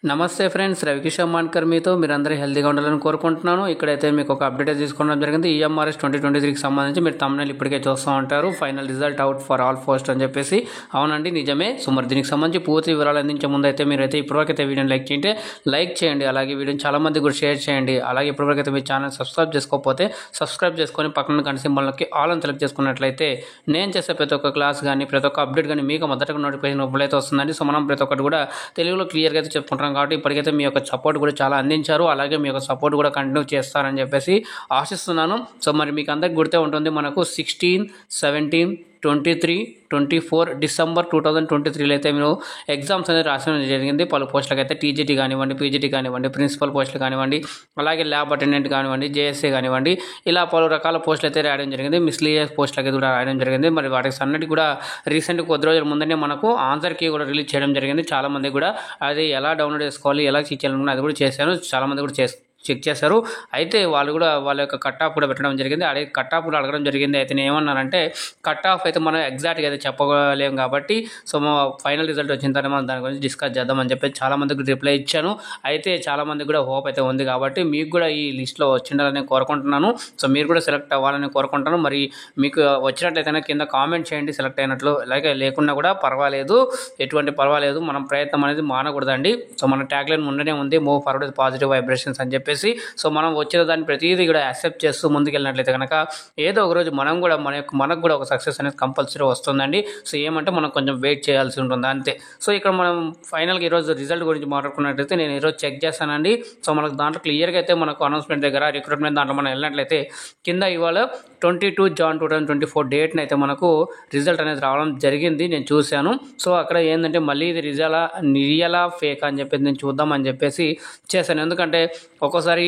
నమస్తే ఫ్రెండ్స్, రవికిషోర్ మాన్కర్ మీతో. మీరందరూ హెల్తీగా ఉండాలని కోరుకుంటున్నాను. ఇక్కడైతే మీకు ఒక అప్డేట్ తీసుకోవడం జరిగింది. ఈఎంఆర్ఎస్ 2023కి సంబంధించి మీరు thumbnail ఇప్పటికే చూస్తూ ఉంటారు. Final result out for all post అని చెప్పేసి. అవునండి, నిజమే. సో మరి దీనికి సంబంధించి పూర్తి వివరాలు అందించే ముందు అయితే మీరైతే ఇప్పటివరకైతే వీడియోని లైక్ చేయండి. అలాగే వీడియోని చాలా మంది కూడా షేర్ చేయండి. అలాగే ఇప్పటివరకైతే మీ ఛానల్ సబ్స్క్రైబ్ చేసుకోకపోతే సబ్స్క్రైబ్ చేసుకొని పక్కన గంట సింబల్కి ఆల్ అని సెలెక్ట్ చేసుకున్నట్లయితే నేను చేసే ప్రతి ఒక్క క్లాస్ కానీ ప్రతి ఒక్క అప్డేట్ కానీ మీకు మొదటగా నోటిఫికేషన్ ఎప్పుడైతే వస్తుందండి. సో మనం ప్రతి ఒక్కటి కూడా తెలుగులో క్లియర్గా అయితే చెప్పుకుంటాం కాబట్టి ఇప్పటికైతే మీ యొక్క సపోర్ట్ కూడా చాలా అందించారు. అలాగే మీ యొక్క సపోర్ట్ కూడా కంటిన్యూ చేస్తారని చెప్పేసి ఆశిస్తున్నాను. సో మరి మీకు అందరికి గుర్తే ఉంటుంది, మనకు 16, 17, 23, 24 డిసెంబర్ 2023లో అయితే మీరు ఎగ్జామ్స్ అనేది రాసడం జరిగింది. పలు పోస్టులకు అయితే టీజీటీ కానివ్వండి, పీజీటీ కానివ్వండి, ప్రిన్సిపల్ పోస్టులు కానివ్వండి, అలాగే ల్యాబ్ అటెండెంట్ కానివ్వండి, జేఎస్ఏ కానివ్వండి, ఇలా పలు రకాల పోస్టులు అయితే రాయడం జరిగింది. మిస్లీనియస్ పోస్టులకి అయితే కూడా రాయడం జరిగింది. మరి వాటికి అన్నిటి కూడా రీసెంట్గా కొద్ది రోజుల ముందనే మనకు ఆన్సర్ కీ కూడా రిలీజ్ చేయడం జరిగింది. చాలామంది కూడా అది ఎలా డౌన్లోడ్ చేసుకోవాలి, ఎలా చేయాలనుకున్నా అది కూడా చేశాను. చాలామంది కూడా చెక్ చేశారు. అయితే వాళ్ళు కూడా వాళ్ళ యొక్క కట్ ఆఫ్ కూడా పెట్టడం జరిగింది. అదే కట్ ఆఫ్ కూడా అడగడం జరిగింది. అయితే నేను ఏమన్నానంటే, కట్ ఆఫ్ అయితే మనం ఎగ్జాక్ట్గా అయితే చెప్పలేము కాబట్టి సో ఫైనల్ రిజల్ట్ వచ్చిన తర్వాత మనం దాని గురించి డిస్కస్ చేద్దామని చెప్పి చాలామందికి రిప్లై ఇచ్చాను. అయితే చాలామంది కూడా హోప్ అయితే ఉంది కాబట్టి మీకు కూడా ఈ లిస్ట్లో వచ్చిండాలని కోరుకుంటున్నాను. సో మీరు కూడా సెలెక్ట్ అవ్వాలని కోరుకుంటాను. మరి మీకు వచ్చినట్లయితే కింద కామెంట్ చేయండి సెలెక్ట్ అయినట్లు. అలాగే లేకున్నా కూడా పర్వాలేదు, ఎటువంటి పర్వాలేదు, మనం ప్రయత్నం అనేది మానకూడదండి. సో మన ట్యాగ్లైన్ ముందనే ఉంది, move forward with positive vibrations అని చెప్పి. సో మనం వచ్చిన దాన్ని ప్రతిదీ కూడా యాక్సెప్ట్ చేస్తూ ముందుకెళ్ళినట్లయితే కనుక ఏదో ఒక రోజు మనం కూడా మనకు కూడా ఒక సక్సెస్ అనేది కంపల్సరీ వస్తుందండి. సో ఏమంటే మనం కొంచెం వెయిట్ చేయాల్సి ఉంటుంది అంతే. సో ఇక్కడ మనం ఫైనల్గా ఈరోజు రిజల్ట్ గురించి మాట్లాడుకున్నట్లయితే నేను ఈరోజు చెక్ చేశానండి. సో మనకు దాంట్లో క్లియర్గా అయితే మనకు అనౌన్స్మెంట్ దగ్గర రిక్రూట్మెంట్ దాంట్లో మనం వెళ్ళినట్లయితే కింద ఇవాళ 22 జాన్ 2024 డేట్ని అయితే మనకు రిజల్ట్ అనేది రావడం జరిగింది. నేను చూశాను. సో అక్కడ ఏంటంటే మళ్ళీ ఇది రియలా ఫేక్ అని చెప్పేసి నేను చూద్దామని చెప్పేసి చేశాను. ఎందుకంటే ఒక్కోసారి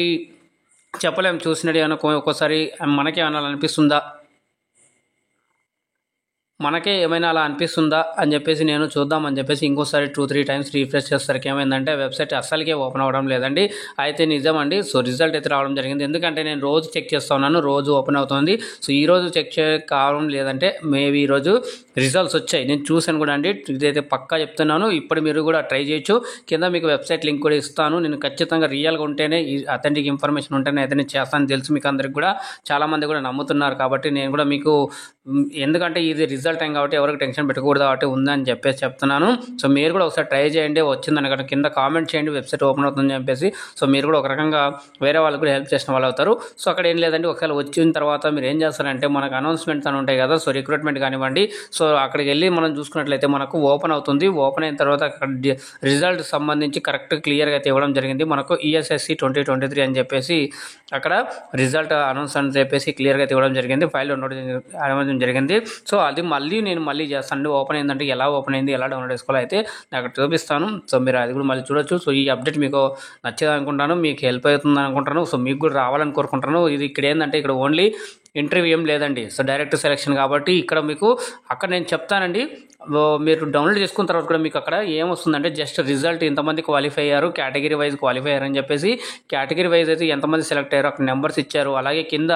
చెప్పలేము, చూసినట్టు అనుకో ఒక్కోసారి మనకే ఏమైనా అలా అనిపిస్తుందా అని చెప్పేసి నేను చూద్దామని చెప్పేసి ఇంకోసారి 2-3 టైమ్స్ రీఫ్రెష్ చేసేసరికి ఏమైందంటే వెబ్సైట్ అస్సలకే ఓపెన్ అవ్వడం లేదండి. అయితే నిజమండి. సో రిజల్ట్ అయితే రావడం జరిగింది. ఎందుకంటే నేను రోజు చెక్ చేస్తూ ఉన్నాను, రోజు ఓపెన్ అవుతుంది. సో ఈరోజు చెక్ కావడం లేదంటే మేబీ ఈరోజు రిజల్ట్స్ వచ్చాయి. నేను చూశాను కూడా అండి, ఇదైతే పక్కా చెప్తున్నాను. ఇప్పుడు మీరు కూడా ట్రై చేయొచ్చు. కింద మీకు వెబ్సైట్ లింక్ కూడా ఇస్తాను. నేను ఖచ్చితంగా రియల్గా ఉంటేనే, అథెంటిక్ ఇన్ఫర్మేషన్ ఉంటేనే అయితే నేను చేస్తాను తెలుసు మీకు అందరికి కూడా. చాలామంది కూడా నమ్ముతున్నారు కాబట్టి నేను కూడా మీకు, ఎందుకంటే ఇది రిజల్ట్ టైం కాబట్టి ఎవరికి టెన్షన్ పెట్టకూడదు కాబట్టి ఉందని చెప్పేసి చెప్తున్నాను. సో మీరు కూడా ఒకసారి ట్రై చేయండి. వచ్చిందని కదా కింద కామెంట్ చేయండి, వెబ్సైట్ ఓపెన్ అవుతుందని చెప్పేసి. సో మీరు కూడా ఒక రకంగా వేరే వాళ్ళకి కూడా హెల్ప్ చేసిన వాళ్ళు అవుతారు. సో అక్కడ ఏం లేదండి, ఒకవేళ వచ్చిన తర్వాత మీరు ఏం చేస్తారంటే మనకు అనౌన్స్మెంట్స్ అని ఉంటాయి కదా, సో రిక్రూట్మెంట్ కానివ్వండి. సో అక్కడికి వెళ్ళి మనం చూసుకున్నట్లయితే మనకు ఓపెన్ అవుతుంది. ఓపెన్ అయిన తర్వాత అక్కడ రిజల్ట్ సంబంధించి కరెక్ట్ క్లియర్గా అయితే ఇవ్వడం జరిగింది. మనకు ESSC 2023 అని చెప్పేసి అక్కడ రిజల్ట్ అనౌన్స్ అని చెప్పేసి క్లియర్గా అయితే ఇవ్వడం జరిగింది. ఫైల్ డౌన్లోడ్ జరిగింది. సో అది నేను మళ్ళీ చేస్తాను. ఓపెన్ అయిందంటే ఎలా ఓపెన్ అయింది, ఎలా డౌన్లోడ్ చేసుకోవాలో అయితే నేను అక్కడ చూపిస్తాను. సో మీరు అది కూడా మళ్ళీ చూడొచ్చు. సో ఈ అప్డేట్ మీకు నచ్చేది అనుకుంటాను, మీకు హెల్ప్ అవుతుంది అనుకుంటాను. సో మీకు కూడా రావాలని కోరుకుంటాను. ఇది ఇక్కడ ఏంటంటే ఇక్కడ ఓన్లీ ఇంటర్వ్యూ ఏం లేదండి. సో డైరెక్ట్ సెలెక్షన్ కాబట్టి ఇక్కడ మీకు అక్కడ నేను చెప్తానండి. మీరు డౌన్లోడ్ చేసుకున్న తర్వాత కూడా మీకు అక్కడ ఏమొస్తుందంటే జస్ట్ రిజల్ట్ ఎంతమంది క్వాలిఫై అయ్యారు, కేటగిరీ వైజ్ క్వాలిఫై అయ్యారని చెప్పేసి కేటగిరీ వైజ్ అయితే ఎంతమంది సెలెక్ట్ అయ్యారు అక్కడ నెంబర్స్ ఇచ్చారు. అలాగే కింద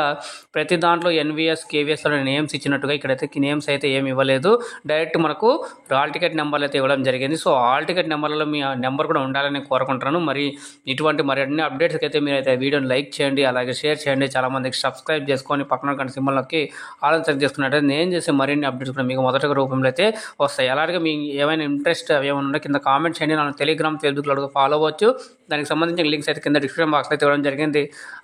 ప్రతి దాంట్లో NVS, KVS అనే నేమ్స్ ఇచ్చినట్టుగా ఇక్కడైతే నేమ్స్ అయితే ఏమి ఇవ్వలేదు. డైరెక్ట్ మనకు హాల్ టికెట్ నెంబర్లు అయితే ఇవ్వడం జరిగింది. సో హాల్ టికెట్ నెంబర్లో మీ నెంబర్ కూడా ఉండాలని కోరుకుంటున్నాను. మరి ఇటువంటి అన్ని అప్డేట్స్కి అయితే మీరు అయితే వీడియోని లైక్ చేయండి, అలాగే షేర్ చేయండి. చాలామందికి సబ్స్క్రైబ్ చేసుకొని పక్కన సింబల్ నొక్కి ఆల్ సెలెక్ట్ చేసుకున్నట్టయితే నేను చేసే మరిన్ని అప్డేట్స్ కూడా మీకు మొదటి రూపంలో అయితే వస్తాయి. అలాగే మీకు ఏమైనా ఇంట్రెస్ట్ ఏమైనా ఉంటే కింద కామెంట్ చేయండి. నన్ను టెలిగ్రామ్, ఫేస్బుక్లో ఫాలో అవ్వచ్చు. దానికి సంబంధించిన లింక్స్ అయితే కింద డిస్క్రిప్షన్ బాక్స్ అయితే ఇవ్వడం జరిగింది.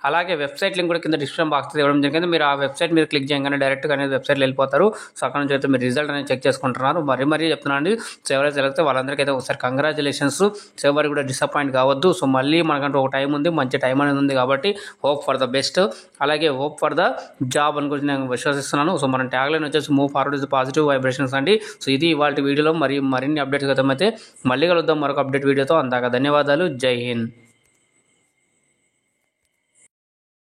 అలాగే వెబ్సైట్ లింక్ కూడా కింద డిస్క్రిప్షన్ బాక్స్ అయితే ఇవ్వడం జరిగింది. మీరు ఆ వెబ్సైట్ మీద క్లిక్ చేయగానే డైరెక్ట్గా అనేది వెబ్సైట్లో వెళ్ళిపోతారు. సో అక్కడ నుంచి అయితే మీరు రిజల్ట్ అనేది చెక్ చేసుకుంటున్నారు. మరీ చెప్తున్నాను అండి. సో ఎవరైతే సెలెక్ట్ వాళ్ళందరికీ అయితే ఒకసారి కంగ్రాచులేషన్స్. సో ఎవరు కూడా డిసప్పాయింట్ కావద్దు. సో మళ్ళీ మనకంటూ ఒక టైం ఉంది, మంచి టైం అనేది ఉంది కాబట్టి హోప్ ఫర్ ద బెస్ట్, అలాగే హోప్ ఫర్ ద జాబ్ అని గురించి నేను విశ్వసిస్తున్నాను. సో మన ట్యాగ్లైన్ వచ్చేసి move forward with positive vibrations అండి. సో ఇది ఇవాళ వీడియోలో మరిన్ని అప్డేట్స్ అయితే మళ్ళీ కలుద్దాం మరొక అప్డేట్ వీడియోతో. అందాక ధన్యవాదాలు. జై హింద్.